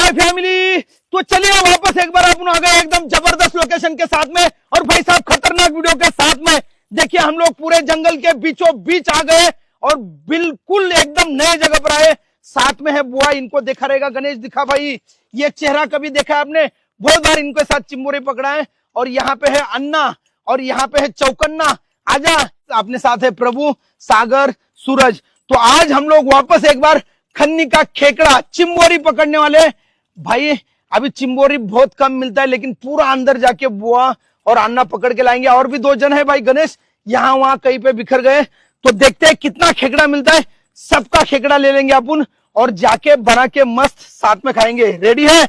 हाय family, तो चलिए वापस एक बार अपन आ गए एकदम जबरदस्त लोकेशन के साथ में और भाई साहब खतरनाक वीडियो के साथ में। देखिए हम लोग पूरे जंगल के बीचों बीच आ गए और बिल्कुल एकदम नए जगह पर आए। साथ में है बुआ, इनको देखा रहेगा, गणेश दिखा भाई, ये चेहरा कभी देखा आपने, बहुत बार इनके साथ चिंबोरी पकड़ा है। और यहाँ पे है अन्ना और यहाँ पे है चौकन्ना। आजा, अपने साथ है प्रभु, सागर, सूरज। तो आज हम लोग वापस एक बार खन्नी का खेकड़ा चिंबोरी पकड़ने वाले भाई। अभी चिंबोरी बहुत कम मिलता है, लेकिन पूरा अंदर जाके बुआ और अन्ना पकड़ के लाएंगे। और भी 2 जन है भाई, गणेश यहाँ वहां कहीं पे बिखर गए। तो देखते हैं कितना खेकड़ा मिलता है। सबका खेकड़ा ले लेंगे अपन और जाके बना के मस्त साथ में खाएंगे। रेडी है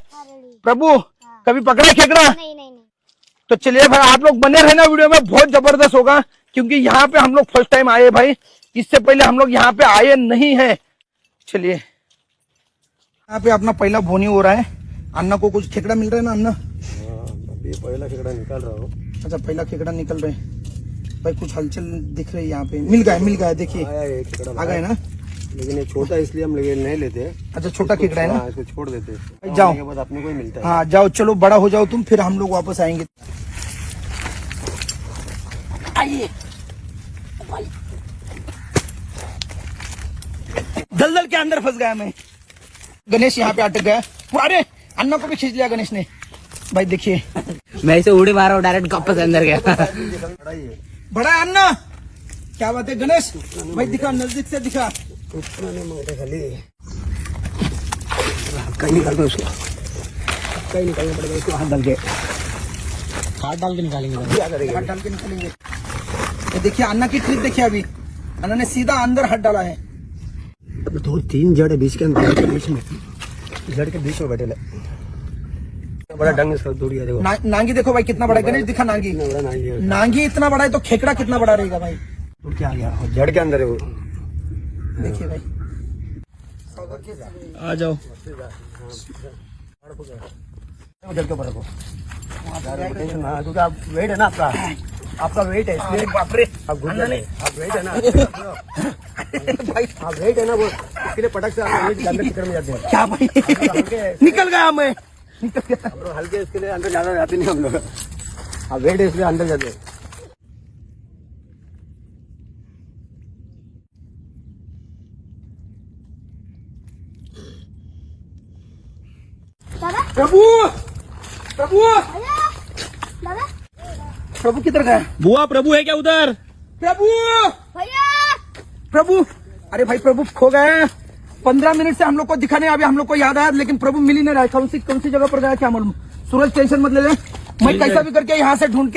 प्रभु? कभी पकड़ा खेकड़ा? नहीं। तो चलिए भाई, आप लोग बने रहना वीडियो में, बहुत जबरदस्त होगा। क्योंकि यहाँ पे हम लोग फर्स्ट टाइम आए भाई, इससे पहले हम लोग यहाँ पे आए नहीं है। चलिए, यहाँ पे अपना पहला बोनी हो रहा है। अन्ना को कुछ खेकड़ा मिल रहा है ना अन्ना? अभी पहला खेकड़ा निकाल रहा हूँ। अच्छा, पहला खेकड़ा निकल रहे हैं भाई। कुछ हलचल दिख रही है यहाँ पे। मिल गया देखिए, आ गए ना। लेकिन ये छोटा है इसलिए हम नहीं लेते। अच्छा, छोटा खेकड़ा है ना, इसको छोड़ देते हैं। जाओ के बाद अपने को ही मिलता है। हाँ जाओ, चलो बड़ा हो जाओ तुम, फिर हम लोग वापस आएंगे। आइए दलदल के अंदर फंस गया मैं। गणेश यहाँ पे अटक गया। अरे अन्ना को भी खींच लिया गणेश ने भाई। देखिए मैं इसे उड़ी मारा, डायरेक्ट वापस अंदर गया। बड़ा है अन्ना, क्या बात है गणेश भाई? दिखा, नजदीक से दिखा। कहीं निकाल दो उसको, कहीं निकालना पड़ेगा उसको। हाथ डाल के निकालेंगे। हाथ डाल के निकालेंगे। ये देखिए अन्ना की ट्रिक देखिए। अभी अन्ना ने सीधा अंदर हाथ डाला है। 2-3 जड़ है बीच के अंदर, बीच में जड़ के बीच में बैठे बड़ा डंग इसका दूरी है। देखो नांगी देखो भाई कितना बड़ा है। गणेश दिखा नांगी। नांगी इतना बड़ा है तो खेकड़ा कितना बड़ा रहेगा भाई? तो क्या गया, जड़ के अंदर है वो। देखिए भाई, आ जाओ। जड़ के ऊपर रखो, क्योंकि आप वेट है ना, आपका वेट है इसलिए। बाप रे, आप घूम रहे, आप वेट है ना भाई, आप वेट है ना वो, इसके लिए पटक से आप वेट अंदर चक्कर में जाते हैं। क्या भाई? निकल गया मैं, निकल गया। हम लोग हल्के, इसके लिए अंदर ज्यादा जाते नहीं हम लोग। आप वेट है इसलिए अंदर जाते हैं। प्रभु प्रभु प्रभु किधर गया? बुआ प्रभु है क्या उधर? प्रभु भैया प्रभु, अरे भाई प्रभु खो गए। 15 मिनट से हम लोग को दिखा नहीं। अभी हम लोग को याद आया, लेकिन प्रभु मिल ही नहीं रहा है। कौन सी जगह पर गया क्या मालूम। सूरज टेंशन मत ले ले, मैं कैसा भी करके यहाँ से ढूंढ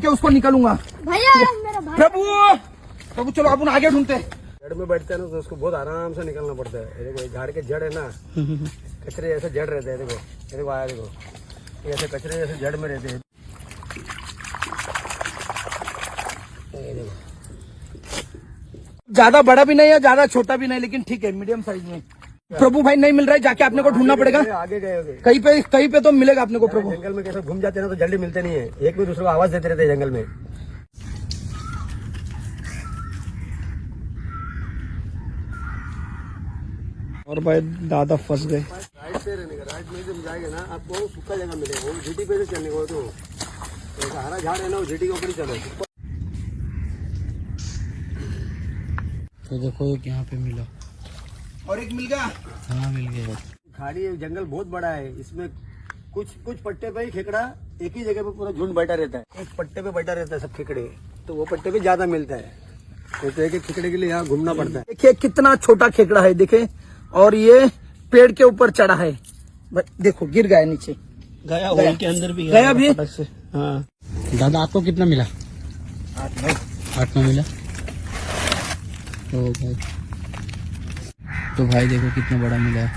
के उसको निकालूंगा। भैया मेरा भाई। प्रभु चलो अपन आगे ढूंढते हैं। जड़ में बैठते हैं ना तो उसको बहुत आराम से निकलना पड़ता है। देखो झाड़ के जड़ है ना, कचरे जैसे जड़ रहते हैं। देखो आया, देखो ऐसे कचरे जैसे जड़ में रहते हैं। ज्यादा बड़ा भी नहीं है, ज्यादा छोटा भी नहीं, लेकिन ठीक है, मीडियम साइज में। प्रभु भाई नहीं मिल रहा है, जाके आपने को ढूंढना पड़ेगा। आगे गए होगे कहीं पे तो मिलेगा आपने को प्रभु। जंगल में कैसे घूम जाते हैं ना, तो जल्दी मिलते नहीं है। एक भी दूसरे को आवाज देते रहते हैं जंगल में। और भाई दादा फंस गए। राइट से रहने का, राइट में जब जाएगा ना आपको सूखा जगह मिलेगा। वो झीटी पे से चलने को, तो हरा झाड़ है ना, वो झीटी के ऊपर ही चलो। तो देखो एक यहाँ पे मिला, और एक मिल गया। हाँ मिल गया। खाड़ी जंगल बहुत बड़ा है, इसमें कुछ पट्टे पे ही खेकड़ा एक ही जगह पे पूरा झुंड बैठा रहता है। एक पट्टे पे बैठा रहता है सब खेकड़े, तो वो पट्टे पे ज्यादा मिलता है। तो एक खेकड़े के लिए यहाँ घूमना पड़ता है। देखिए कितना छोटा खेकड़ा है, देखे। और ये पेड़ के ऊपर चढ़ा है, देखो गिर गया नीचे। गया होल के अंदर भी गया भी। हाँ दादा आपको कितना मिला? 8-9 मिला। तो भाई देखो कितना बड़ा मिला है।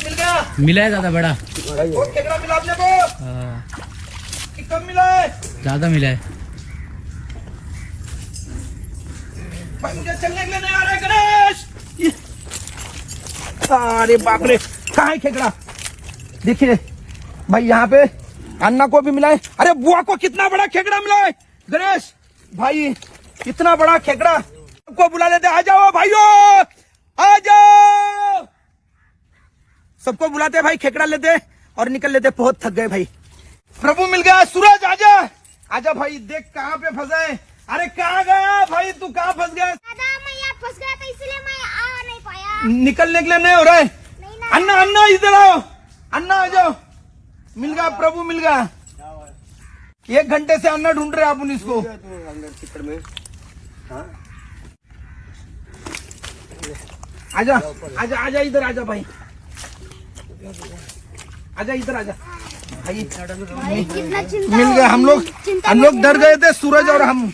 मिल गया, मिला है ज्यादा बड़ा। और खेकड़ा मिला आपने को? हाँ कि कम मिला है? ज्यादा मिला है। भाई मुझे चलने के लिए नहीं आ रहा है गणेश। अरे बाप रे, कहाँ है खेकड़ा? देखिए भाई, यहाँ पे अन्ना को भी मिला है। अरे बुआ को कितना बड़ा खेकड़ा मिला है गणेश भाई, इतना बड़ा खेकड़ा। को बुला लेते, आ जाओ भाइयों, आ जाओ। सबको बुलाते भाई, खेकड़ा लेते और निकल लेते। बहुत थक गए भाई। प्रभु मिल गया। सूरज आजा, आजा भाई। देख कहाँ पे फंसा है। अरे कहाँ गया भाई, तू कहाँ फंस गया? दादा मैं यहाँ फंस गया था इसलिए मैं आ नहीं पाया। निकलने के लिए नहीं हो रहा है। नहीं ना। अन्ना अन्ना इधर आओ, अन्ना आ जाओ। मिल गया, प्रभु मिल गया। 1 घंटे से अन्ना ढूंढ रहे अपन इसको। तो अंदर चिकड़ में हाँ आजा आजा आजा, इधर आजा भाई, आजा इधर आजा भाई। भाई कितना चिंता मिल गया। हम लोग डर गए थे, सूरज और हम।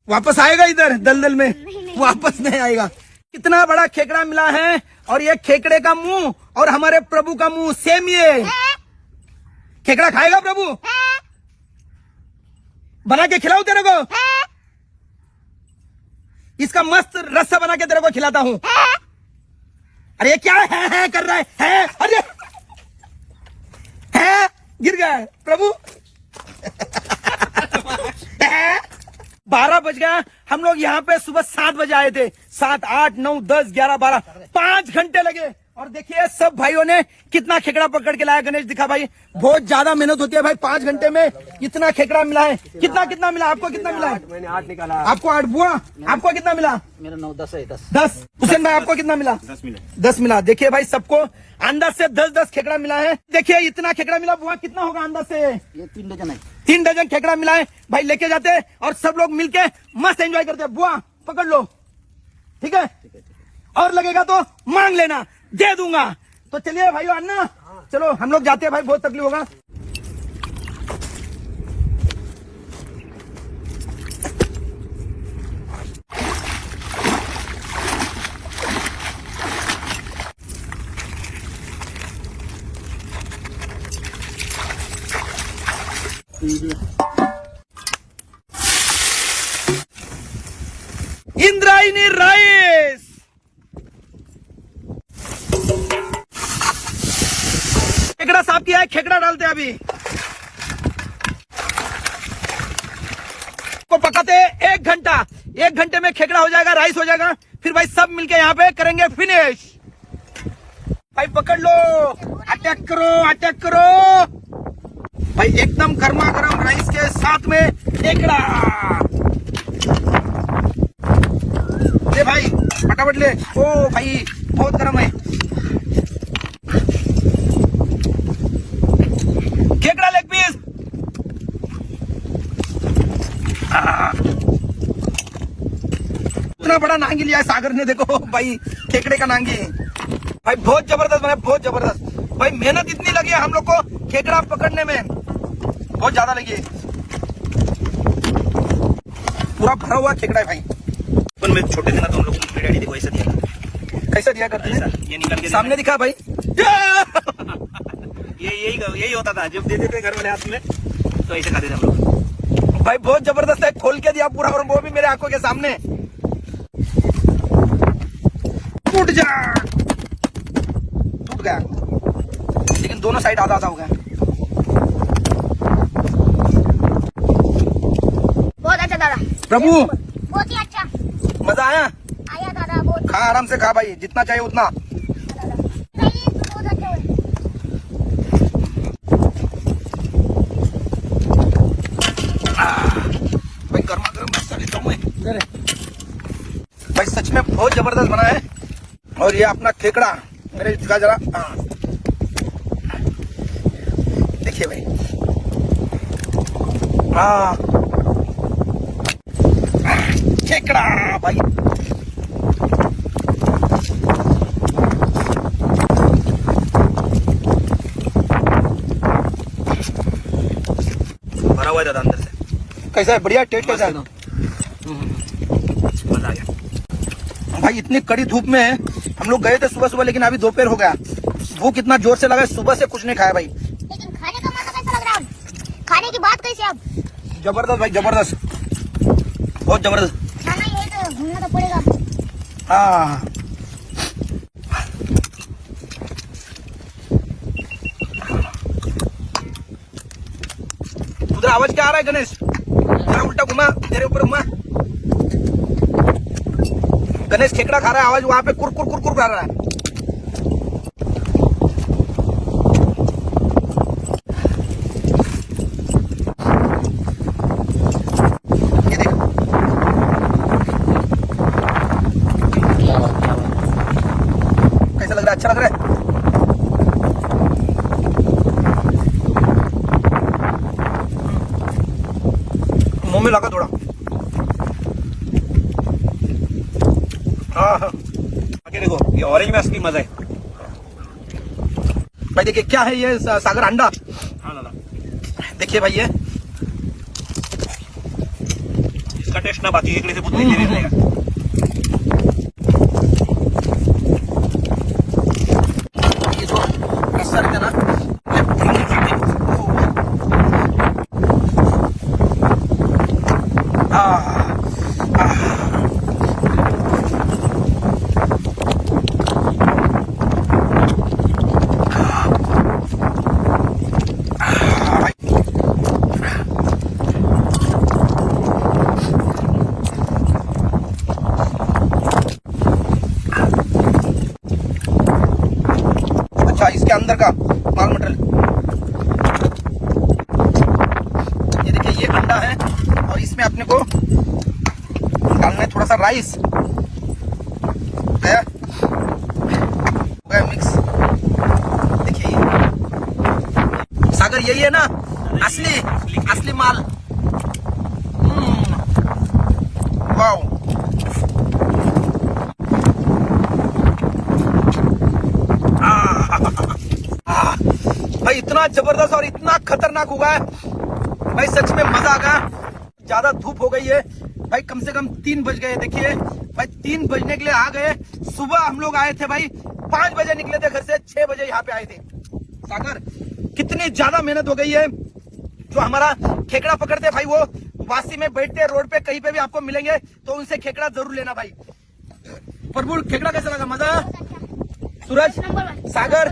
वापस आएगा इधर दलदल में? नहीं। वापस नहीं आएगा। कितना बड़ा खेकड़ा मिला है, और ये खेकड़े का मुंह और हमारे प्रभु का मुंह सेम ही है। खेकड़ा खाएगा प्रभु? बना के खिलाऊं तेरे को? इसका मस्त रस्सा बना के तेरे को खिलाता हूं। अरे ये क्या है कर रहा है? अरे है, गिर गया है प्रभु। 12 बज गया। हम लोग यहाँ पे सुबह 7 बजे आए थे। 7, 8, 9, 10, 11, 12, 5 घंटे लगे। और देखिए सब भाइयों ने कितना खेकड़ा पकड़ के लाया। गणेश दिखा भाई, बहुत ज्यादा मेहनत होती है भाई। 5 घंटे में इतना खेकड़ा मिला है। कितना मिला आपको? कितना मिला है? मैंने 8 निकाला। आपको 8। बुआ आपको कितना मिला? मेरा 9, 10 है। 10। हुसैन भाई आपको कितना मिला? 10 मिला। देखिए भाई, सबको अंदाज से 10-10 खेकड़ा मिला है। देखिए इतना खेकड़ा मिला। बुआ कितना होगा अंदाज से? ये 3 डजन है। 3 डजन खेकड़ा मिला है भाई। लेके जाते और सब लोग मिलके मस्त एंजॉय करते। बुआ पकड़ लो, ठीक है? और लगेगा तो मांग लेना, दे दूंगा। तो चलिए भाइयों, अन्ना चलो हम लोग जाते हैं भाई, बहुत तकलीफ होगा। इंद्रायणी राइस। खेकड़ा साफ किया है, खेकड़ा डालते हैं अभी। को पकाते 1 घंटा। 1 घंटे में खेकड़ा हो जाएगा, राइस हो जाएगा। फिर भाई सब मिलके यहाँ पे करेंगे फिनिश। भाई पकड़ लो, अटैक करो, अटैक करो भाई। एकदम गर्मा गर्म राइस के साथ में खेकड़ा। ले भाई फटाफट ले। ओ भाई बहुत गर्म है। खेकड़ा लेग पीस। इतना बड़ा नांगी लिया है सागर ने, देखो भाई खेकड़े का नांगी। भाई बहुत जबरदस्त बना, बहुत जबरदस्त भाई। मेहनत इतनी लगी है हम लोग को खेकड़ा पकड़ने में, बहुत ज्यादा लगी है। पूरा भरा हुआ खेकड़ा है भाई। बचपन में छोटे थे ना, तो हम लोग को मेरे डैडी देखो ऐसा दिया था। कैसा दिया करते ऐसा थे? ये निकाल के सामने दिखा भाई। यही होता था जब देते थे घर वाले हाथ में, तो ऐसे खाते थे हम लोग। भाई बहुत जबरदस्त है। खोल के दिया पूरा, और वो भी मेरे आंखों के सामने। टूट जा, टूट गया, लेकिन दोनों साइड आधा आधा हो गया। बहुत अच्छा दादा, प्रभु बहुत ही अच्छा मजा आया? आया दादा। बहुत खा, आराम से खा भाई, जितना चाहिए उतना। बहुत अच्छा हुआ। भाई गर्मा गर्म मसाले लेता हूं मैं। भाई सच में बहुत जबरदस्त बना है। और ये अपना खेकड़ा मेरे दिखा जरा। हाँ देखिए भाई। हाँ खेकड़ा भाई। भरा हुआ है दादा अंदर से। कैसा है? बढ़िया टेस्ट कैसा है? मजा आ गया भाई इतनी कड़ी धूप में हम लोग गए थे सुबह सुबह, लेकिन अभी दोपहर हो गया। भूख इतना जोर से लगा, सुबह से कुछ नहीं खाया भाई। लेकिन खाने का मजा कैसा लग रहा है? खाने की बात कैसी अब? जबरदस्त भाई, जबरदस्त, बहुत जबरदस्त। खाना ये तो घूमना तो पड़ेगा। हाँ उधर आवाज क्या आ रहा है गणेश? जरा उल्टा घुमा, तेरे ऊपर घुमा। गणेश खेकड़ा खा रहा है, आवाज वहां पे कुर कुर कुर कुर कर रहा है। ये देख, क्या बात, क्या बात। कैसा लग रहा है? अच्छा लग रहा है? मुंह में लगा थोड़ा। हाँ, आगे देखो, ये ऑरेंज में असली मजा है भाई। देखिए क्या है ये सागर अंडा। हाँ दादा, देखिए भाई, ये इसका टेस्ट ना बाकी खेकड़े से बहुत धीरे रहेगा। ये जो रस्सा रहता है ना, ये धीरे खाते हैं। अच्छा, इसके अंदर का माल मटेरियल ये देखिए, ये अंडा है और इसमें अपने को डालना है थोड़ा सा राइस। गया मिक्स। देखिए ये सागर, यही है ना असली माल। वाओ, भाई इतना जबरदस्त और इतना खतरनाक हुआ है भाई, सच में मजा आ गया। ज्यादा धूप हो गई है भाई, कम से कम 3 बज गए। देखिए भाई, 3 बजने के लिए आ गए। सुबह हम लोग आए थे भाई, 5 बजे निकले थे घर से, 6 बजे यहाँ पे आए थे। सागर, कितनी ज्यादा मेहनत हो गई है। जो हमारा खेकड़ा पकड़ते भाई, वो वासी में बैठते रोड पे, कहीं पे भी आपको मिलेंगे तो उनसे खेकड़ा जरूर लेना भाई। प्रभु, खेकड़ा कैसा लगा? मजा? सूरज, सागर,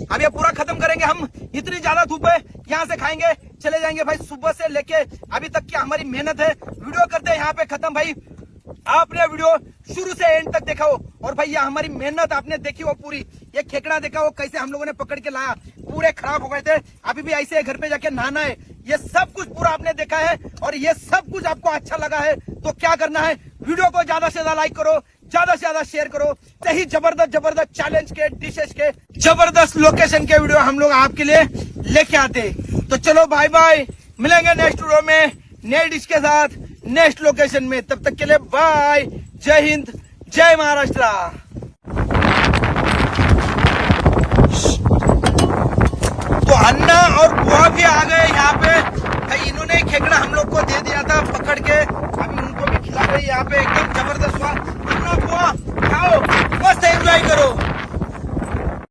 अब ये पूरा खत्म करेंगे हम। इतनी ज्यादा धूप है, यहाँ से खाएंगे, चले जाएंगे भाई। सुबह से लेके अभी तक की हमारी मेहनत है। वीडियो करते हैं यहाँ पे खत्म भाई। आपने वीडियो शुरू से एंड तक देखा हो, और भाई ये हमारी मेहनत आपने देखी हो पूरी। ये खेकड़ा देखा हो कैसे हम लोगों ने पकड़ के लाया, पूरे खराब हो गए थे, अभी भी ऐसे घर पे जाके नहाना है। ये सब कुछ पूरा आपने देखा है, और ये सब कुछ आपको अच्छा लगा है तो क्या करना है, वीडियो को ज्यादा से ज्यादा लाइक करो, ज्यादा से ज्यादा शेयर करो। सही जबरदस्त चैलेंज के, डिशेस के, जबरदस्त लोकेशन के वीडियो हम लोग आपके लिए लेके आते। तो चलो बाय बाय, मिलेंगे नेक्स्ट वीडियो में नई डिश के साथ, नेक्स्ट लोकेशन में। तब तक के लिए बाय, जय हिंद, जय महाराष्ट्र। तो अन्ना और बुआ भी आ गए यहाँ पे भाई। इन्होंने खेकड़ा हम लोग को दे दिया था पकड़ के, अभी उनको भी खिला रहे यहाँ पे। एकदम जबरदस्त हुआ। अन्ना बुआ खाओ, मस्त एंजॉय करो।